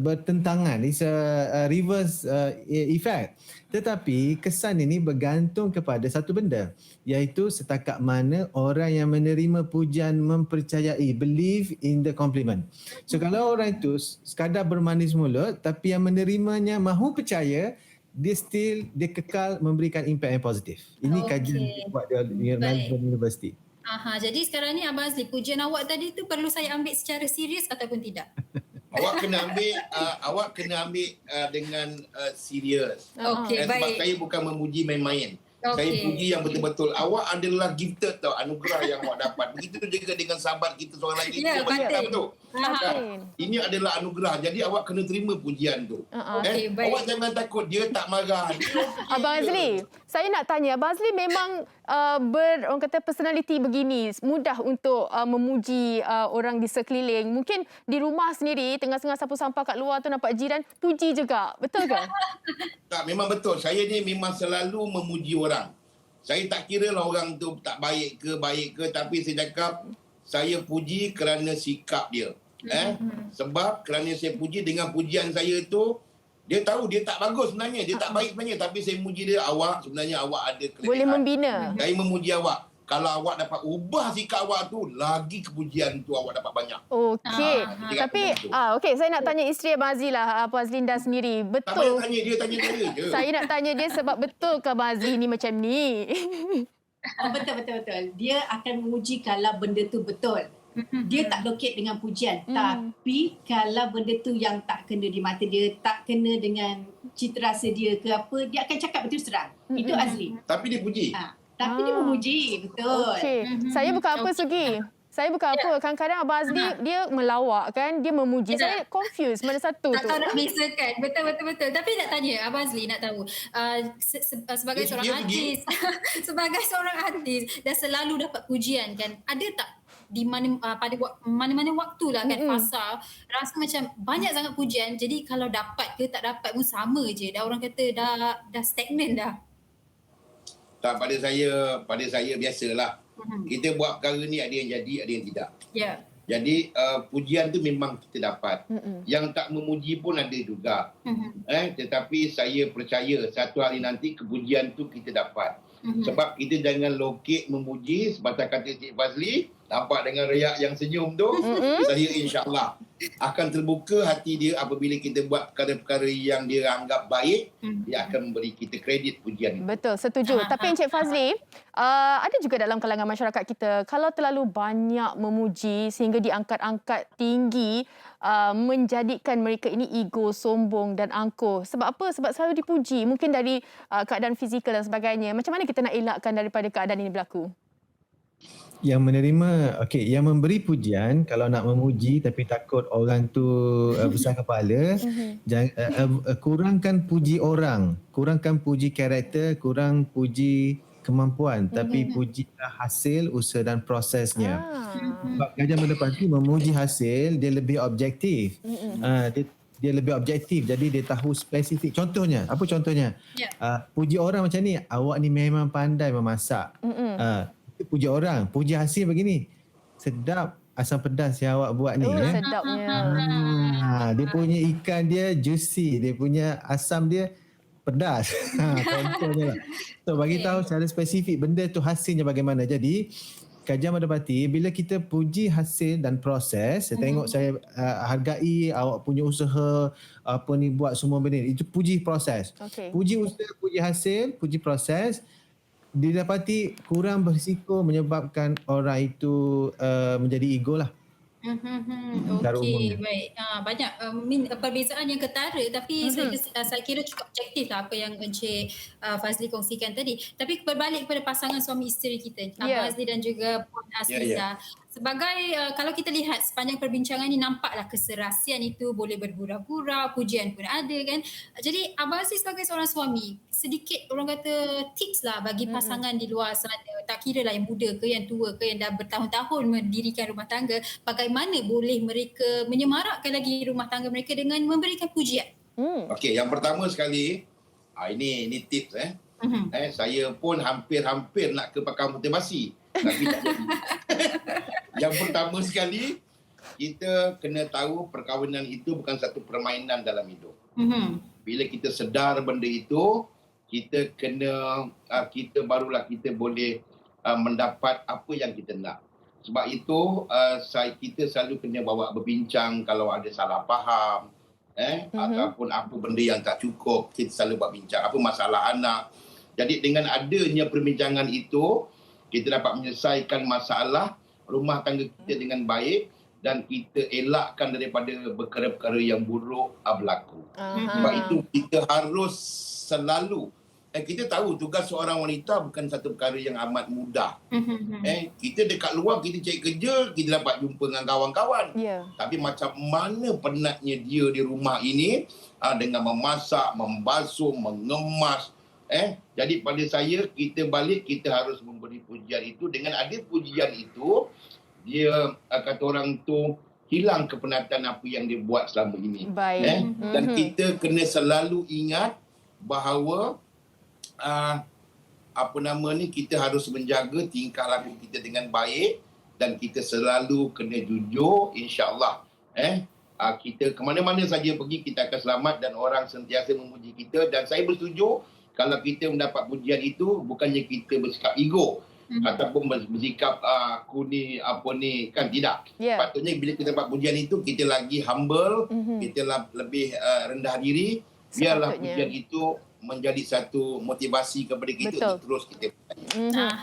bertentangan. It's a reverse effect. Tetapi kesan ini bergantung kepada satu benda, iaitu setakat mana orang yang menerima pujian mempercayai, believe in the compliment. So kalau orang itu sekadar bermanis mulut tapi yang menerimanya mahu percaya, dia kekal memberikan impact yang positif. Ini kajian buat di Melbourne University. Jadi sekarang ni Abang Azli, pujian awak tadi tu perlu saya ambil secara serius ataupun tidak? Awak kena ambil dengan serius. Okey, sebab baik. saya bukan memuji main-main. Saya puji yang betul-betul awak adalah gifted tau, anugerah yang awak dapat. Begitu juga dengan sahabat kita seorang lagi. Ya, betul. Ini adalah anugerah. Jadi awak kena terima pujian tu. Awak jangan takut dia tak marah. Abang Azli, saya nak tanya, Abang Azli memang orang kata personality begini, mudah untuk memuji orang di sekeliling. Mungkin di rumah sendiri, tengah-tengah sapu sampah kat luar tu nampak jiran, puji juga. Betul ke? Tak, memang betul. Saya ni memang selalu memuji orang. Saya tak kira lah orang tu tak baik ke, tapi saya cakap saya puji kerana sikap dia. Sebab kerana saya puji dengan pujian saya tu, dia tahu dia tak bagus sebenarnya, dia tak baik sebenarnya, tapi saya muji dia, awak sebenarnya awak ada kelebihan. Boleh membina. Saya memuji awak. Kalau awak dapat ubah sikap awak tu, lagi kepujian tu awak dapat banyak. Okey. Tapi saya nak tanya isteri Abang Azli lah, Puan Azlinda sendiri. Betul. Tak payah tanya dia, tanya saya je. Saya nak tanya dia sebab betul ke Abang Azli ni macam ni? Betul. Dia akan memuji kalau benda tu betul. Dia tak locate dengan pujian. Tapi kalau benda tu yang tak kena di mata dia, tak kena dengan cita rasa dia ke apa, dia akan cakap betul terang. Itu Azli. Tapi dia puji. Tapi dia memuji, betul. Okey. Saya bukan apa Sugi. Saya bukan apa. Kadang-kadang Abang Azli dia melawak kan, dia memuji. Saya confused mana satu tak tu. tahu nak bezakan. Betul. Tapi nak tanya Abang Azli, nak tahu sebagai seorang artis sebagai seorang artis dah selalu dapat pujian kan, ada tak di mana pada mana-mana waktu lah kan fasa rasa macam banyak sangat pujian, jadi kalau dapat ke tak dapat pun sama je, dah orang kata dah stagnan dah? Tak, pada saya biasalah. Kita buat perkara ni, ada yang jadi, ada yang tidak. Ya. Jadi pujian tu memang kita dapat. Yang tak memuji pun ada juga. Tetapi saya percaya satu hari nanti kepujian tu kita dapat. Sebab kita jangan lokek memuji sebatas kata Cik Fazli, nampak dengan riak yang senyum tu, saya insya-Allah akan terbuka hati dia apabila kita buat perkara-perkara yang dia anggap baik, dia akan memberi kita kredit pujian itu. Betul, setuju. Tapi Encik Fazli, ada juga dalam kalangan masyarakat kita, kalau terlalu banyak memuji sehingga diangkat-angkat tinggi, menjadikan mereka ini ego, sombong dan angkuh. Sebab apa? Sebab selalu dipuji. Mungkin dari keadaan fizikal dan sebagainya. Macam mana kita nak elakkan daripada keadaan ini berlaku? Yang menerima, yang memberi pujian, kalau nak memuji tapi takut orang tu besar kepala, kurangkan puji orang, kurangkan puji karakter, kurang puji kemampuan, tapi pujilah hasil, usaha dan prosesnya. Sebab Gajah Mada Parti memuji hasil, dia lebih objektif. Dia lebih objektif, jadi dia tahu spesifik. Contohnya, apa contohnya? Puji orang macam ni, awak ni memang pandai memasak. Puji orang, puji hasil begini, sedap asam pedas yang awak buat ni. Sedapnya. Dia punya ikan dia juicy, dia punya asam dia pedas. Contohnya lah. So bagi tahu secara spesifik benda tu hasilnya bagaimana. Jadi Gajah Mada Parti, bila kita puji hasil dan proses, saya tengok, saya hargai awak punya usaha, apa ni, buat semua benda, itu puji proses. Puji usaha, puji hasil, puji proses, didapati kurang berisiko menyebabkan orang itu menjadi ego lah. Okey, baik. Banyak perbezaan yang ketara, tapi saya kira cukup objektif lah apa yang Encik Fazli kongsikan tadi. Tapi berbalik kepada pasangan suami isteri kita, Abang Azli dan juga Puan Azliza. Sebagai kalau kita lihat sepanjang perbincangan ni, nampaklah keserasian itu boleh bergurau-gurau, pujian pun ada kan. Jadi Abang Azli sebagai seorang suami, sedikit orang kata tips lah bagi pasangan di luar sana, tak kira lah yang muda ke, yang tua ke, yang dah bertahun-tahun mendirikan rumah tangga, bagaimana boleh mereka menyemarakkan lagi rumah tangga mereka dengan memberikan pujian? Okey, yang pertama sekali, ini tips saya pun hampir nak ke pakar motivasi, tapi tak jadi. Yang pertama sekali, kita kena tahu perkahwinan itu bukan satu permainan dalam hidup. Bila kita sedar benda itu, kita barulah kita boleh mendapat apa yang kita nak. Sebab itu kita selalu kena bawa berbincang kalau ada salah faham, ataupun apa benda yang tak cukup, kita selalu buat bincang. Apa masalah anak. Jadi dengan adanya perbincangan itu, kita dapat menyelesaikan masalah rumah tangga kita dengan baik, dan kita elakkan daripada perkara-perkara yang buruk berlaku. Sebab itu kita harus selalu kita tahu tugas seorang wanita bukan satu perkara yang amat mudah. Kita dekat luar, kita cari kerja, kita dapat jumpa dengan kawan-kawan. Tapi macam mana penatnya dia di rumah ini dengan memasak, membasuh, mengemas. Jadi pada saya, kita balik, kita harus memberi pujian itu. Dengan ada pujian itu, dia kata orang tu hilang kepenatan apa yang dia buat selama ini. Dan kita kena selalu ingat bahawa kita harus menjaga tingkah laku kita dengan baik dan kita selalu kena jujur, insya-Allah. Kita ke mana-mana saja pergi, kita akan selamat dan orang sentiasa memuji kita. Dan saya bersetuju kalau kita mendapat pujian itu bukannya kita bersikap ego ataupun bersikap aku ni apa ni, kan tidak. Patutnya bila kita dapat pujian itu kita lagi humble, kita lebih rendah diri. Biarlah pujian itu menjadi satu motivasi kepada kita untuk terus kita.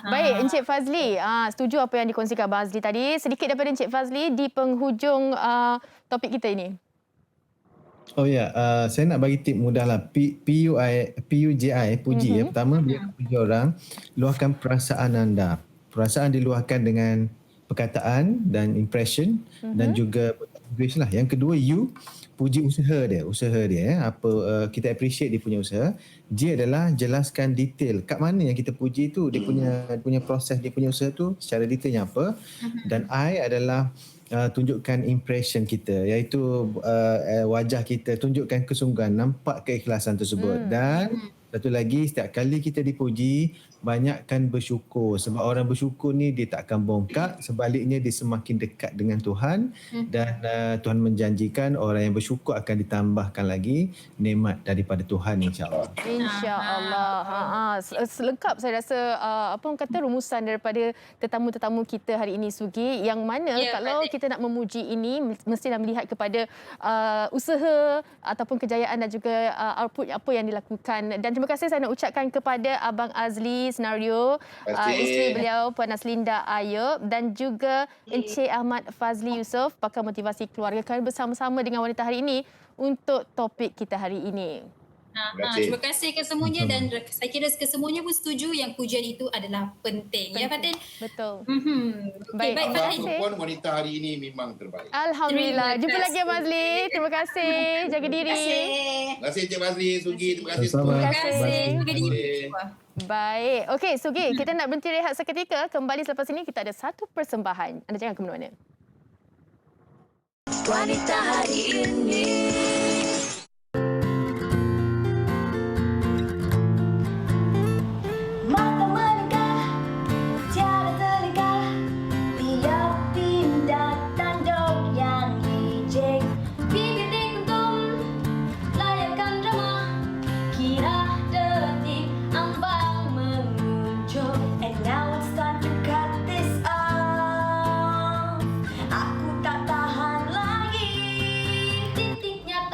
Baik, Encik Fazli, setuju apa yang dikongsikan Abang Azli tadi. Sedikit daripada Encik Fazli di penghujung topik kita ini. Saya nak bagi tip mudahlah. PUJI, puji ya. Pertama, bila puji orang, luahkan perasaan anda. Perasaan diluahkan dengan perkataan dan impression dan juga English lah. Yang kedua, puji usaha dia. Apa kita appreciate dia punya usaha. J adalah jelaskan detail. Kat mana yang kita puji tu, dia punya proses, dia punya usaha tu secara detailnya apa. Dan I adalah tunjukkan impression kita, iaitu wajah kita, tunjukkan kesungguhan, nampak keikhlasan tersebut. Dan satu lagi, setiap kali kita dipuji, banyakkan bersyukur. Sebab orang bersyukur ni dia tak akan bongkak, sebaliknya dia semakin dekat dengan Tuhan. Dan Tuhan menjanjikan orang yang bersyukur akan ditambahkan lagi nikmat daripada Tuhan, insya-Allah. InsyaAllah. Selengkap saya rasa apa orang kata rumusan daripada tetamu-tetamu kita hari ini, Sugi, yang mana kalau kita nak memuji ini mestilah melihat kepada usaha ataupun kejayaan dan juga output apa yang dilakukan. Dan terima kasih saya nak ucapkan kepada Abang Azli Senario, isteri beliau Puan Naslinda Ayub, dan juga Encik Ahmad Fazli Yusof, pakar motivasi keluarga, kami bersama-sama dengan wanita hari ini untuk topik kita hari ini. Terima kasih kesemuanya dan saya kira kesemuanya pun setuju yang pujian itu adalah penting. Ya Fatin? Betul. Baik, Perempuan wanita hari ini memang terbaik. Alhamdulillah. Jumpa lagi Abang Azli. Terima kasih. Jaga diri. Terima kasih Encik Fazli, Sugi. Terima kasih Sama-sama. semua. Terima kasih. Jaga diri. Baik. Okey, Sugi, kita nak berhenti rehat seketika. Kembali selepas ini kita ada satu persembahan. Anda jangan ke mana-mana. Wanita hari ini. Mata menegah, tiada terlegah, tiap tindak tanduk yang licik. Bibir dikuntum, layakkan drama, kira detik ambang menguncur. And now it's time to cut this off. Aku tak tahan lagi, titiknya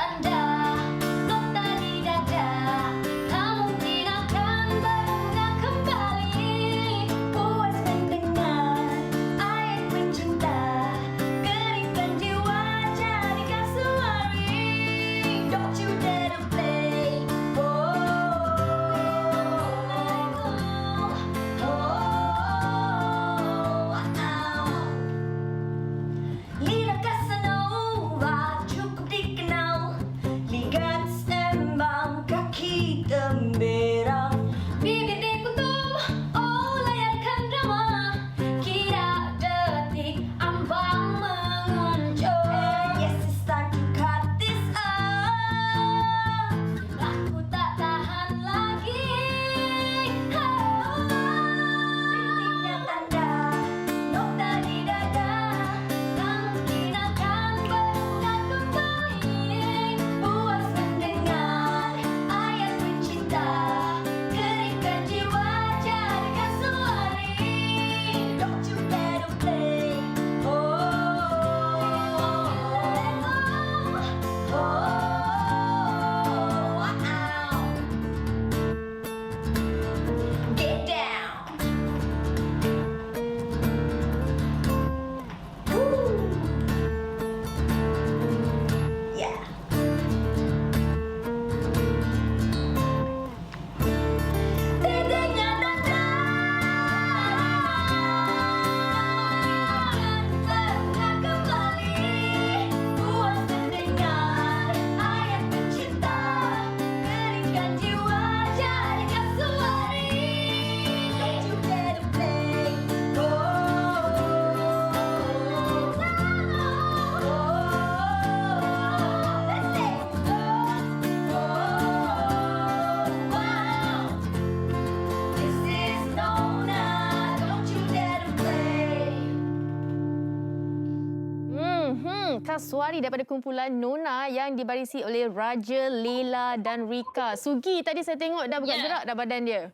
Kasuari daripada kumpulan Nona yang dibarisi oleh Raja, Leila dan Rika. Sugi tadi saya tengok dah bergerak dah badan dia.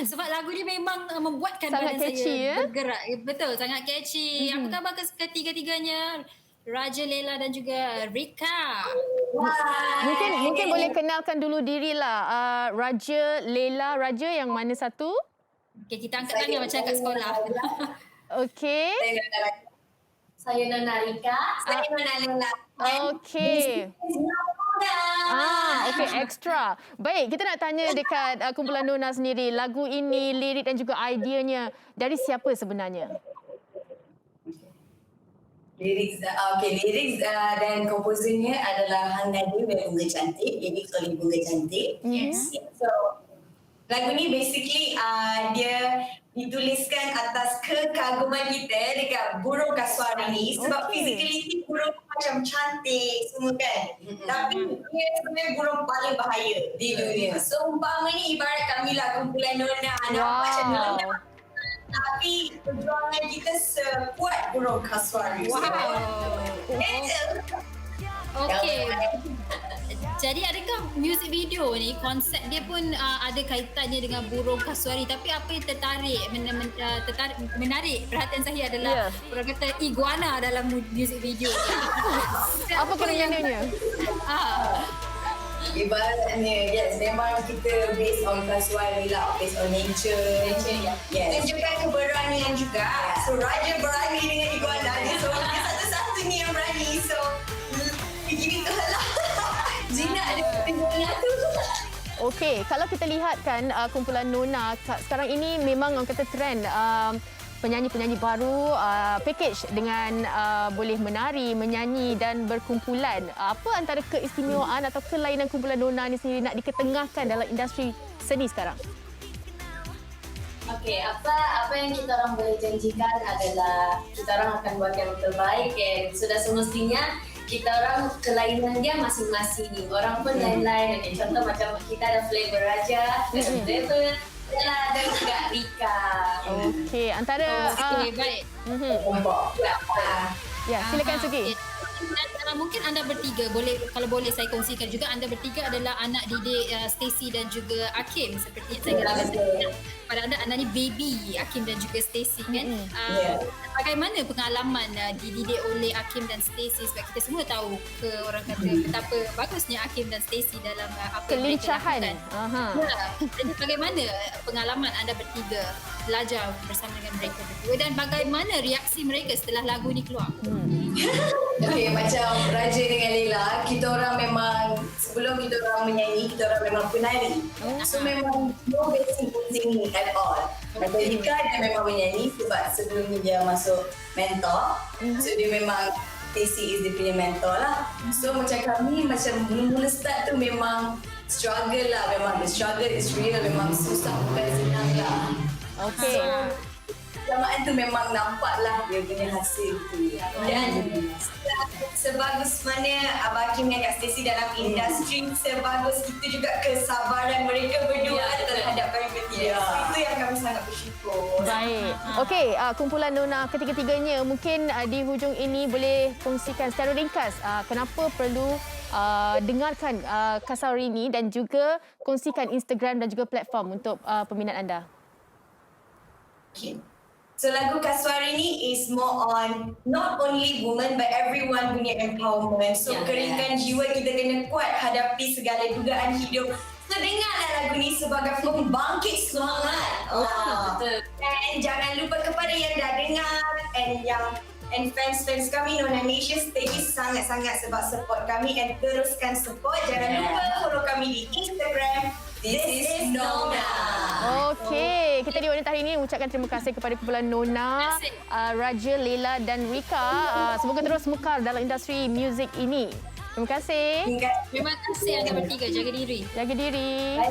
Sebab lagu ni memang membuatkan Sangat badan catchy, saya bergerak. Betul, sangat catchy. Apa khabar ketiga-tiganya? Raja, Leila dan juga Rika. Mungkin boleh kenalkan dulu dirilah. Raja, Leila, Raja yang mana satu? Okay, kita angkat tangan macam kat sekolah. Okey. Saya Nona Rika. Saya Nona Leila. Okey. Okey, extra. Baik, kita nak tanya dekat kumpulan Nona sendiri. Lagu ini, lirik dan juga ideanya dari siapa sebenarnya? Lirik dan komposernya adalah Hang Nadim dan Bunga Cantik. Lirik oleh Bunga Cantik. Yes. So, lagu ni basically dia dituliskan atas kekaguman kita dekat burung kasuari ni. Sebab physicality burung macam cantik semua kan. Tapi dia sebenarnya burung paling bahaya di dunia. So umpama ni ibarat kami lah kumpulan Nona. Nampak macam Nona. Tapi perjuangan kita sekuat burung kasuari. Wow. Okey. Jadi adakah music video ni konsep dia pun ada kaitannya dengan burung kasuari, tapi apa yang menarik perhatian saya adalah orang kata iguana dalam music video. Apa kena-menanya? Ibaratnya, yes, memang kita based on kasuari lah, based on nature. Yes. Dan juga keberanian juga. So Raja berani dengan iguana ni, so dia satu-satunya yang berani. So begini tu lah. Zina ada iguana tu. Okey, kalau kita lihat kan kumpulan Nona sekarang ini memang orang kata trend penyanyi-penyanyi baru package dengan boleh menari, menyanyi dan berkumpulan. Apa antara keistimewaan atau kelainan kumpulan Nona ni sendiri nak diketengahkan dalam industri seni sekarang? Okey, apa yang kita orang boleh janjikan adalah kita orang akan buat yang terbaik, dan sudah semestinya kita orang kelainan dia masing-masing. Orang pun lain-lain. Okay, contoh macam kita ada flavor Raja, flavor Leila dan juga Rika. Okey, antara baik. Ya, silakan Sugi. Mungkin anda bertiga kalau boleh saya kongsikan juga, anda bertiga adalah anak didik Stacy dan juga Akim, seperti yang saya katakan pada anda ni baby Akim dan juga Stacy kan. Bagaimana pengalaman dididik oleh Akim dan Stacy, sebab kita semua tahu orang kata betapa bagusnya Akim dan Stacy dalam apa yang mereka lakukan. Jadi bagaimana pengalaman anda bertiga belajar bersama dengan mereka berdua, dan bagaimana reaksi mereka setelah lagu ni keluar? Okay, macam Raja dengan Leila, kita orang memang sebelum kita orang menyanyi, kita orang memang penari. So memang no basic singing at all. Macam Rika dia memang menyanyi sebab sebelum ni dia masuk mentor. So dia memang Stacy is dia punya mentor lah. So macam kami macam mula-mula start tu memang struggle lah. Memang the struggle is real, memang susah, bukan senang lah. Okey. Samaan tu memang nampaklah dia punya hasil tu. Dan sebagus mana Abang Kim dan Kak Stacy dalam industri, sebagus itu juga kesabaran mereka berdua terhadap kami bertiga. Itu yang kami sangat bersyukur. Baik. Okey, kumpulan Nona ketiga-tiganya mungkin di hujung ini boleh kongsikan secara ringkas kenapa perlu dengarkan Kasuari ini dan juga kongsikan Instagram dan juga platform untuk peminat anda. Okay. So lagu Kasuari ni is more on not only women but everyone punya empowerment. So keringkan jiwa kita kena kuat hadapi segala dugaan hidup. So dengarlah lagu ni sebagai pembangkit semangat. Betul. Dan jangan lupa kepada yang dah dengar and fans kami Nona Nation, stay sangat-sangat sebab support kami and teruskan support. Jangan lupa follow kami di Instagram. This is Nona. Okey, kita di Wanita Hari ini mengucapkan terima kasih kepada kumpulan Nona, Raja, Leila dan Rika. Semoga terus mekar dalam industri muzik ini. Terima kasih. Terima kasih anda bertiga. Jaga diri. Jaga diri.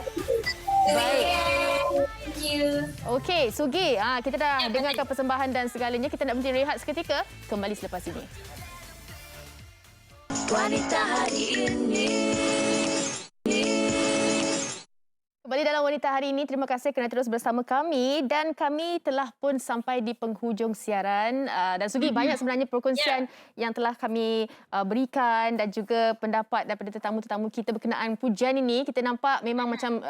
Baik. Thank you. Okey, Sugi, kita dah dengarkan persembahan dan segalanya. Kita nak berhenti rehat seketika. Kembali selepas ini. Wanita Hari ini. Kembali Kembali dalam Wanita Hari ini, terima kasih kerana terus bersama kami dan kami telah pun sampai di penghujung siaran. Dan Sugi, banyak sebenarnya perkongsian yang telah kami berikan dan juga pendapat daripada tetamu-tetamu kita berkenaan pujian ini. Kita nampak memang macam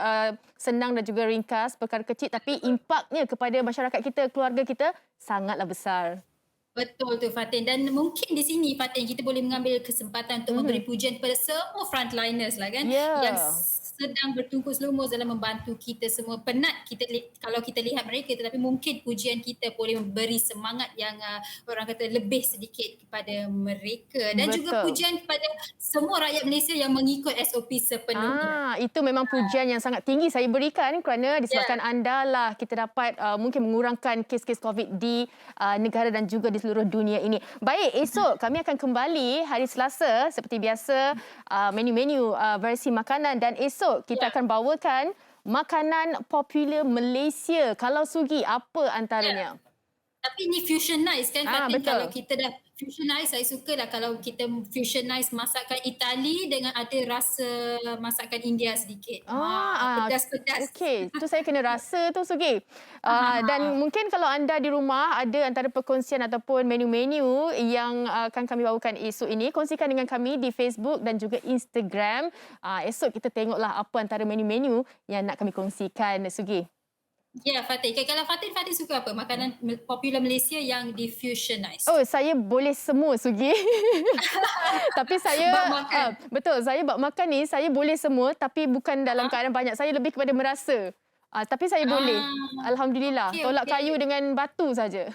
senang dan juga ringkas, perkara kecil, tapi impaknya kepada masyarakat kita, keluarga kita sangatlah besar. Betul tu Fatin, dan mungkin di sini Fatin kita boleh mengambil kesempatan untuk memberi pujian kepada semua frontliners lah kan, yang sedang bertungkus lumus dalam membantu kita semua. Penat kita kalau kita lihat mereka, tetapi mungkin pujian kita boleh memberi semangat yang orang kata lebih sedikit kepada mereka, dan juga pujian kepada semua rakyat Malaysia yang mengikut SOP sepenuhnya. Itu memang pujian yang sangat tinggi saya berikan kerana disebabkan anda lah kita dapat mungkin mengurangkan kes-kes COVID di negara dan juga di seluruh dunia ini. Baik, esok kami akan kembali hari Selasa seperti biasa, menu-menu versi makanan, dan esok kita akan bawakan makanan popular Malaysia. Kalau Sugi, apa antaranya? Tapi ini fusionize kan Fatin, betul. kalau kita dah fusionize, saya suka lah kalau kita fusionize masakan Itali dengan ada rasa masakan India sedikit. Pedas-pedas. Okey, tu saya kena rasa tu Sugi. Dan mungkin kalau anda di rumah ada antara perkongsian ataupun menu-menu yang akan kami bawakan esok ini, kongsikan dengan kami di Facebook dan juga Instagram. Esok kita tengoklah apa antara menu-menu yang nak kami kongsikan, Sugi. Ya, Fatin. Kalau Fatin suka apa? Makanan popular Malaysia yang diffusionize. Oh, saya boleh semua, Sugi. Tapi saya bab makan. Betul, saya bab makan ni saya boleh semua, tapi bukan dalam keadaan banyak. Saya lebih kepada merasa. Tapi saya boleh. Alhamdulillah. Tolak kayu dengan batu saja.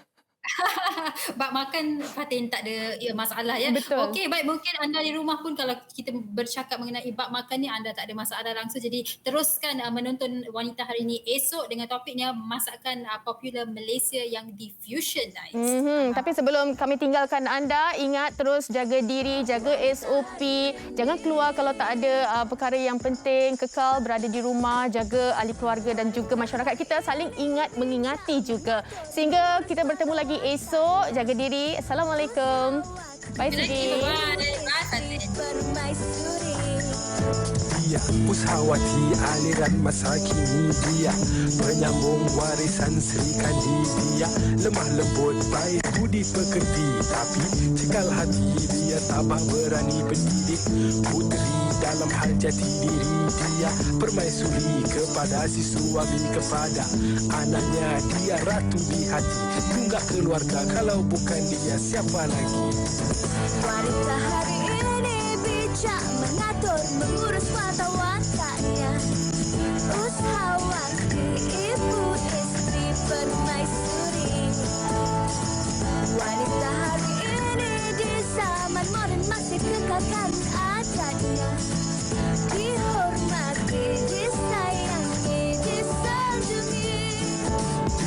Bab makan Fatin tak ada masalah ya. Betul. Okey, baik, mungkin anda di rumah pun kalau kita bercakap mengenai bab makan ni anda tak ada masalah langsung. Jadi teruskan menonton Wanita Hari ini esok dengan topiknya masakan popular Malaysia yang diffusionize. Tapi sebelum kami tinggalkan anda, ingat terus jaga diri, jaga SOP, jangan keluar kalau tak ada perkara yang penting, kekal berada di rumah, jaga ahli keluarga dan juga masyarakat kita saling ingat mengingati juga. Sehingga kita bertemu lagi esok, jaga diri. Assalamualaikum. Bye Sugi. Dia Pusawati aliran masa kini, dia penyambung warisan Sri Kandi. Dia lemah lembut baik budi pekerti, tapi cekal hati dia tabah berani pendidik. Puteri dalam hal jati diri, dia permaisuri kepada si suami, kepada anaknya dia ratu di hati. Tunggak keluarga, kalau bukan dia siapa lagi? Wanita hari ini bijak mengatur, mengurus mata-matanya. Usahawati, ibu istri permaisuri. Wanita hari ini di zaman modern masih kekalkan adatnya. Dihormati, disayangi, disanjungi.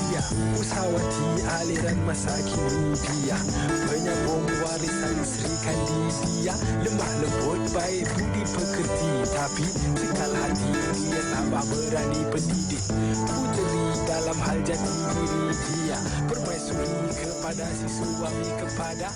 Dia Pusawati aliran masa kini, dia penyambung warisan Sri Kandi. Dia lemah lembut baik budi pekerti, tapi cekal hati dia tabah berani pendidik. Puteri dalam hal jati diri, dia permaisuri kepada si suami, kepada